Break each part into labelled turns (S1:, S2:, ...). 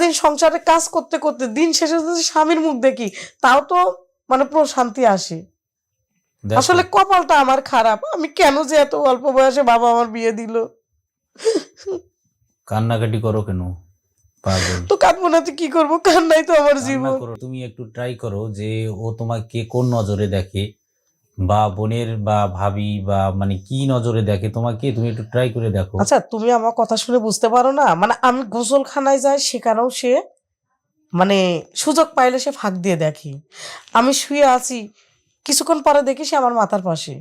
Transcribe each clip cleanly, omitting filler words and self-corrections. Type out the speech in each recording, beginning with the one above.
S1: সারাদিন সংসারে কাজ করতে করতে দিন শেষে যদি স্বামীর মুখ দেখি তাও তো মানে প্রশান্তি আসে।
S2: দেখো
S1: আসলে কপালটা আমার খারাপ, আমি কেন যে এত অল্প বয়সে বাবা আমার বিয়ে দিল।
S2: কান্নাকাটি করো কেন পাগল?
S1: তো কাঁদবো না তো কি করবো, কান্নাই তো আমার
S2: কান্না
S1: জীবন।
S2: করো, তুমি একটু ট্রাই করো যে ও তোমাকে কোন নজরে দেখে, বা বোনের বা ভাবি বা মানে কি নজরে দেখে তোমাকে, তুমি একটু ট্রাই করে দেখো।
S1: আচ্ছা তুমি আমার কথা শুনে বুঝতে পারো না, মানে আমি গোসলখানায় যাই সেখানেও সে মানে সুযোগ পাইলে সে ফাঁক দিয়ে দেখে। আমি শুয়ে আছি, কিছুক্ষণ পরে দেখি সে আমার মাথার পাশে।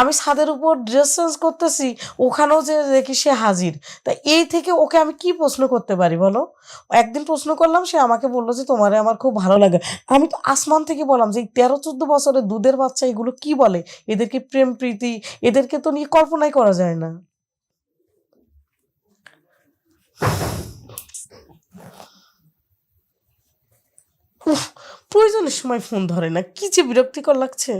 S1: আমি ছাদের উপর ড্রেস চেঞ্জ করতেছি, ওখানেও যে দেখি সে হাজির। তা এই থেকে ওকে আমি কি প্রশ্ন করতে পারি বলো? একদিন প্রশ্ন করলাম, সে আমাকে বললো যে তোমারে আমার খুব ভালো লাগে। আমি তো আসমান থেকে বললাম যে এই 13-14 বছরের দুধের বাচ্চা এগুলো কি বলে, এদেরকে প্রেম প্রীতি, এদেরকে তো নিয়ে কল্পনাই করা যায় না। উফ, প্রয়োজনের সময় ফোন ধরে না, কি যে বিরক্তিকর লাগছে।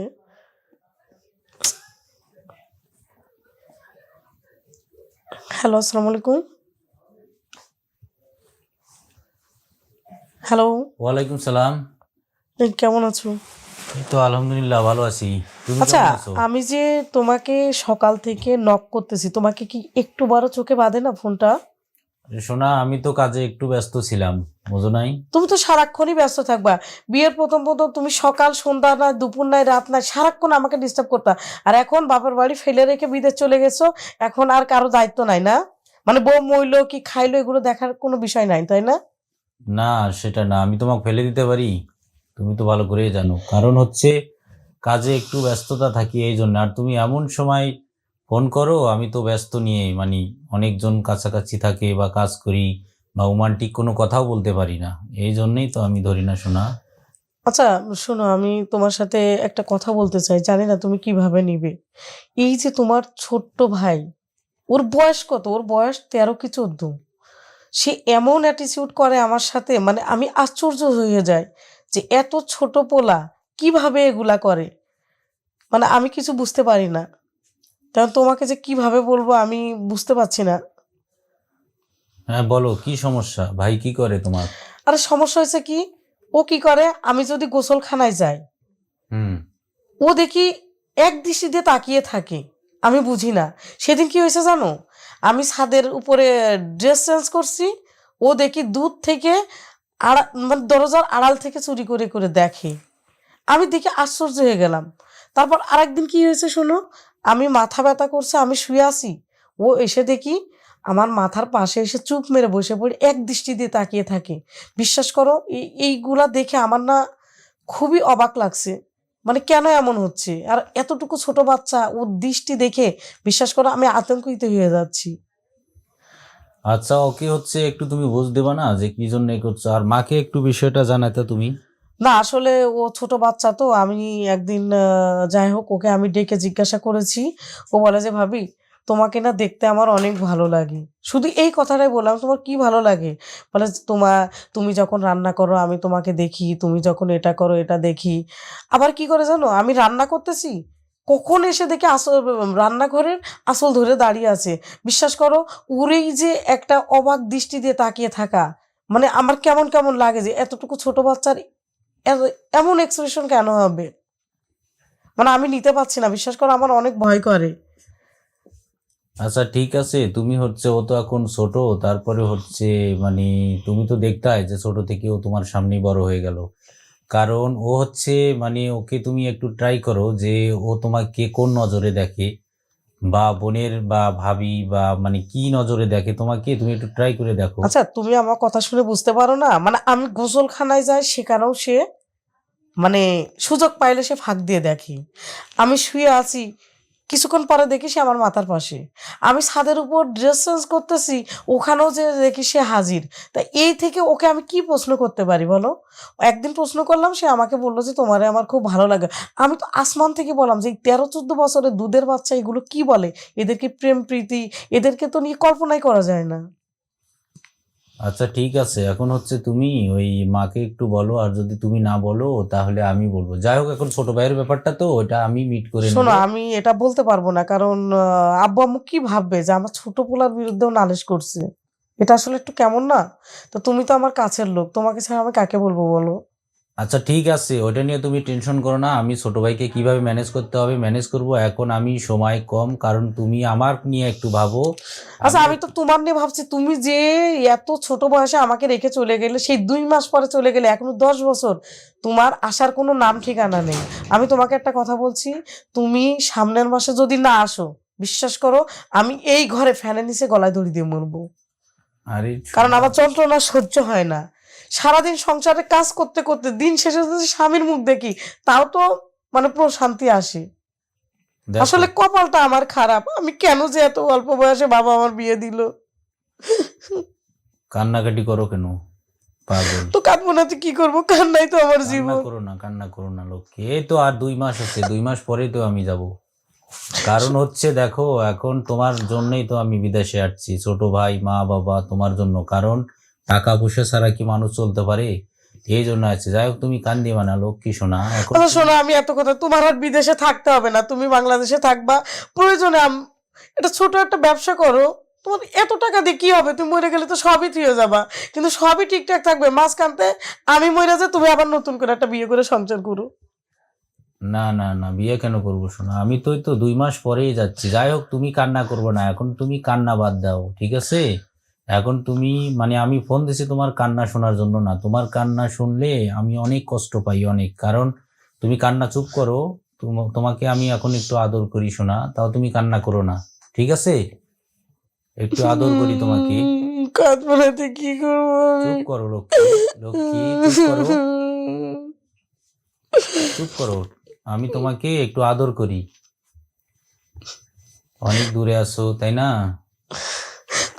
S1: হ্যালো, আসসালামু আলাইকুম। হ্যালো,
S2: ওয়ালাইকুম সালাম।
S1: কেমন আছো?
S2: এই তো আলহামদুলিল্লাহ ভালো আছি, তুমি
S1: আচ্ছা,
S2: কেমন আছো?
S1: আমি যে তোমাকে সকাল থেকে নক করতেছি, তোমাকে কি একটু বড় চোখে বাঁধে না ফোনটা?
S2: শোনা, আমি তো কাজে একটু ব্যস্ত ছিলাম, বুঝো নাই।
S1: তুমি তো সারাক্ষণই ব্যস্ত থাকবা। বিয়ের প্রথম প্রথম তুমি সকাল সন্ধ্যা নাই, দুপুর নাই, রাত নাই, সারাক্ষণ আমাকে ডিস্টার্ব করতা। আর এখন বাপের বাড়ি ফেলে রেখে বিদেশ চলে গেছো, এখন আর কারো দায়িত্ব নাই না? মানে বউ মইলো কি খাইলো এগুলো দেখার কোনো বিষয় নাই, তাই না?
S2: না, সেটা না, আমি তোমাকে ফেলে দিতে পারি? তুমি তো ভালো করেই জানো, কারণ হচ্ছে কাজে একটু ব্যস্ততা থাকি এই জন্য। আর তুমি এমন সময় ফোন করো, আমি তো ব্যস্ত নিয়ে মানে অনেকজন কাছাকাছি থাকে বা কাজ করি, বা রোমান্টিক কোনো কথাও বলতে পারি না, এই জন্যই তো আমি ধরি না শোনা।
S1: আচ্ছা শোনো, আমি তোমার সাথে একটা কথা বলতে চাই, জানি না তুমি কিভাবে নিবে। এই যে তোমার ছোট্ট ভাই, ওর বয়স কত? ওর বয়স 13 কি 14। সে এমন অ্যাটিটিউড করে আমার সাথে, মানে আমি আশ্চর্য হয়ে যাই যে এত ছোট পোলা কিভাবে এগুলা করে। মানে আমি কিছু বুঝতে পারি না, কারণ তোমাকে যে কিভাবে বলবো আমি বুঝতে পারছি না।
S2: হ্যাঁ বলো, কি সমস্যা? ভাই কি করে তোমার?
S1: আরে সমস্যা হয়েছে কি, ও কি করে, আমি যদি গোসলখানায় যাই
S2: হুম।
S1: ও দেখি এক দৃষ্টিতে তাকিয়ে থাকে, আমি বুঝি না। সেদিন কি হয়েছে জানো, আমি ছাদের উপরে ড্রেস চেঞ্জ করছি, ও দেখি দূর থেকে মানে দরজার আড়াল থেকে চুরি করে করে দেখে। আমি দেখে আশ্চর্য হয়ে গেলাম। তারপর আরেকদিন কি হয়েছে শোনো, আমি মাথা ব্যথা করছে, আমি শুয়ে আছি, ও এসে দেখি আমার মাথার পাশে এসে চুপ মেরে বসে পড়ে এক দৃষ্টি দিয়ে তাকিয়ে থাকে। বিশ্বাস করো এইগুলা দেখে আমার না খুবই অবাক লাগছে। মানে কেন এমন হচ্ছে? আর এতটুকু ছোট বাচ্চা ওর দৃষ্টি দেখে বিশ্বাস করো আমি আতঙ্কিত হয়ে যাচ্ছি।
S2: আচ্ছা, ওকে হচ্ছে একটু তুমি বুঝ দেবা না যে কি জন্য এ করছো, আর মাকে একটু বিষয়টা জানাতে তুমি।
S1: না আসলে ও ছোট বাচ্চা তো, আমি একদিন যাই হোক ওকে আমি ডেকে জিজ্ঞাসা করেছি। ও বলে যে ভাবি তোমাকে না দেখতে আমার অনেক ভালো লাগে। শুধু এই কথাটাই বললাম, তোমার কি ভালো লাগে? বলে যে, তুমি যখন রান্না করো আমি তোমাকে দেখি, তুমি যখন এটা করো এটা দেখি। আবার কি করে জানো, আমি রান্না করতেছি কখন এসে দেখে আসল রান্নাঘরের আসল ধরে দাঁড়িয়ে আছে। বিশ্বাস করো, ওরেই যে একটা অবাক দৃষ্টি দিয়ে তাকিয়ে থাকা, মানে আমার কেমন কেমন লাগে যে এতটুকু ছোট বাচ্চার এমন এক্সপ্রেশন কেন হবে? মানে আমি নিতে পারছি না, বিশ্বাস করো আমার অনেক ভয় করে।
S2: আচ্ছা ঠিক আছে, তুমি হচ্ছে ও তো এখন ছোট, তারপরে হচ্ছে মানে তুমি তো দেখতাই যে ছোট থেকে ও তোমার সামনেই বড় হয়ে গেল। কারণ ও হচ্ছে মানে ওকে তুমি একটু ট্রাই করো যে ও তোমাকে কোন নজরে দেখে, বা বোনের বা ভাবি বা মানে কি নজরে দেখে তোমাকে, তুমি একটু ট্রাই করে দেখো।
S1: আচ্ছা তুমি আমার কথা শুনে বুঝতে পারো না, মানে আমি গোসলখানায় যাই সেখানেও সে মানে সুযোগ পাইলে সে ফাঁক দিয়ে দেখে। আমি শুয়ে আছি, কিছুক্ষণ পরে দেখি সে আমার মাথার পাশে। আমি ছাদের উপর ড্রেস চেঞ্জ করতেছি, ওখানেও যে দেখি সে হাজির। তা এই থেকে ওকে আমি কি প্রশ্ন করতে পারি বলো? একদিন প্রশ্ন করলাম, সে আমাকে বললো যে তোমারে আমার খুব ভালো লাগে। আমি তো আসমান থেকে বললাম যে এই 13-14 বছরের দুধের বাচ্চা এগুলো কি বলে, এদেরকে প্রেম প্রীতি, এদেরকে তো নিয়ে কল্পনাই করা যায় না।
S2: আচ্ছা ঠিক আছে, এখন হচ্ছে তুমি ওই মাকে একটু বলো, আর যদি তুমি না বলো তাহলে আমি বলবো। যাই হোক, এখন ছোট ভাইয়ের ব্যাপারটা তো ওটা আমি মিট করে নিব।
S1: শোনো আমি এটা বলতে পারবো না, কারণ আব্বু আম্মু কি ভাববে যে আমার ছোট পোলার বিরুদ্ধেও নালিশ করছে। এটা আসলে একটু কেমন না? তো তুমি তো আমার কাছের লোক, তোমাকে ছাড়া আমি কাকে বলবো বলো?
S2: আচ্ছা ঠিক আছে, ওটা নিয়ে তুমি টেনশন করো না। আমি ছোট ভাইকে কিভাবে ম্যানেজ করতে হবে ম্যানেজ করব। এখন আমি সময় কম, কারণ তুমি আমার নিয়ে একটু ভাবো।
S1: আচ্ছা
S2: আমি
S1: আমি তো তোমার নিয়ে ভাবছি, তুমি যে এত ছোট বয়সে আমাকে রেখে চলে গেলে, সেই 2 মাস পরে চলে গেলে, এখনো 10 বছর তোমার আসার কোনো নাম ঠিকানা নেই। আমি তোমাকে একটা কথা বলছি, তুমি সামনের মাসে যদি না আসো, বিশ্বাস করো আমি এই ঘরে ফ্যানের নিচে গলায় দড়ি দিয়ে মরবো।
S2: আরে
S1: কারণ
S2: শোনো,
S1: আমার যন্ত্রণা সহ্য হয় না। সারাদিন সংসারে কাজ করতে করতে দিন শেষে যদি স্বামীর মুখ দেখি, তাও তো মানে প্রশান্তি আসে।
S2: দেখো
S1: আসলে কপালটা আমার খারাপ, আমি কেন যে এত অল্প বয়সে বাবা আমার বিয়ে দিল।
S2: কান্নাকাটি করো কেন পাগল?
S1: তো কাঁদবো না তো কি করবো, কান্নাই তো আমার
S2: কান্না
S1: জীবন।
S2: করো না, কান্না করো না লক্ষ্মী। এই তো আর 2 মাস আছে, 2 মাস পরেই তো আমি যাব। কারণ হচ্ছে দেখো, এখন তোমার জন্যই তো আমি বিদেশে আসছি, ছোট ভাই মা বাবা তোমার জন্য। কারণ টাকা পয়সা ছাড়া কি মানুষ চলতে পারে? এই জন্য আছে। যাই হোক, তুমি কান দিবা না লক্ষ্মী সোনা। এখন
S1: আচ্ছা শোনো, আমি এত কথা, তোমার আর বিদেশে থাকতে হবে না, তুমি বাংলাদেশে থাকবা। প্রয়োজনে এটা ছোট একটা ব্যবসা করো। তোমার এত টাকা দিয়ে কি হবে? তুমি মরে গেলে তো সবই থুয়ে যাবা, কিন্তু সবই ঠিকঠাক থাকবে। মাঝখানতে আমি মরে যে তুমি আবার নতুন করে একটা বিয়ে করে সংসার করো।
S2: না না না, বিয়ে কেন করবো সোনা? আমি তো এই তো 2 মাস পরেই যাচ্ছি। যাই হোক, তুমি কান্না করবো না। এখন তুমি কান্না বাদ দাও, ঠিক আছে? এখন তুমি মানে আমি ফোন দিছি তোমার কান্না শোনার জন্য না। তোমার কান্না শুনলে আমি অনেক কষ্ট পাই, অনেক। কারণ তুমি কান্না চুপ করো। তোমাকে আমি এখন একটু আদর করি সোনা, তাও তুমি কান্না করো না, ঠিক আছে? একটু আদর করি তোমাকে।
S1: কাঁদবো না তো কি করবো আমি?
S2: চুপ করো লক্ষ্মী, লক্ষ্মী চুপ করো, চুপ করো। আমি তোমাকে একটু আদর করি। অনেক দূরে আছো তাই না?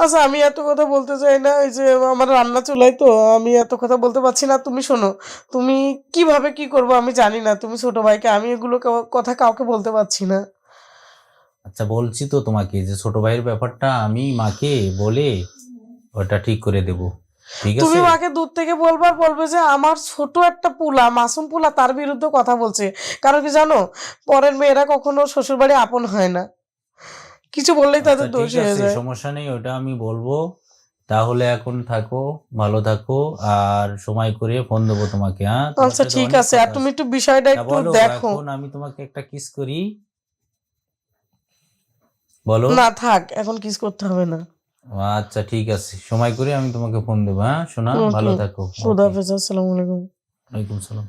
S1: আচ্ছা আমি এত কথা বলতে চাই না, ওই যে আমার রান্না চুলাই তো, আমি এত কথা বলতে পারছি না। তুমি শোনো, তুমি কিভাবে কি করবো আমি জানি না, তুমি ছোট ভাইকে, আমি এগুলো কথা কাউকে বলতে পারছি না।
S2: আচ্ছা বলছি তো তোমাকে যে ছোট ভাইয়ের ব্যাপারটা আমি মাকে বলে ওটা ঠিক করে দেব, ঠিক
S1: তুমি
S2: আছে?
S1: মাকে দূর থেকে বলবার, বলবে যে আমার ছোট একটা পোলা, মাসুম পোলা, তার বিরুদ্ধে কথা বলছে। কারণ কি জানো, পরের মেয়েরা কখনো শ্বশুর বাড়ি আপন হয় না, কিছু বললেই
S2: আচ্ছা
S1: তাদের
S2: ঠিক
S1: দোষ হয়ে
S2: আছে,
S1: যায়।
S2: সমস্যা নেই, ওটা আমি বলবো। তাহলে এখন থাকো, ভালো থাকো। আর সময় করে ফোন দেবো তোমাকে। হ্যাঁ, তোমার
S1: আচ্ছা
S2: সাথে
S1: ঠিক
S2: অনেক
S1: আছে, আর
S2: কথা
S1: তুমি
S2: আছে।
S1: একটু বিষয়টা
S2: তা
S1: একটু
S2: বলো,
S1: দেখো।
S2: এখন আমি তোমাকে একটা কিস করি, বলো।
S1: না থাক, এখন কিস করতে হবে না।
S2: আচ্ছা ঠিক আছে, সময় করে আমি তোমাকে ফোন দেবো। হ্যাঁ সোনা,
S1: ওকে,
S2: ভালো থাকো।
S1: খুদা
S2: ওকে,
S1: হাফেজ, আসসালামু আলাইকুম।
S2: ওয়ালাইকুম সালাম।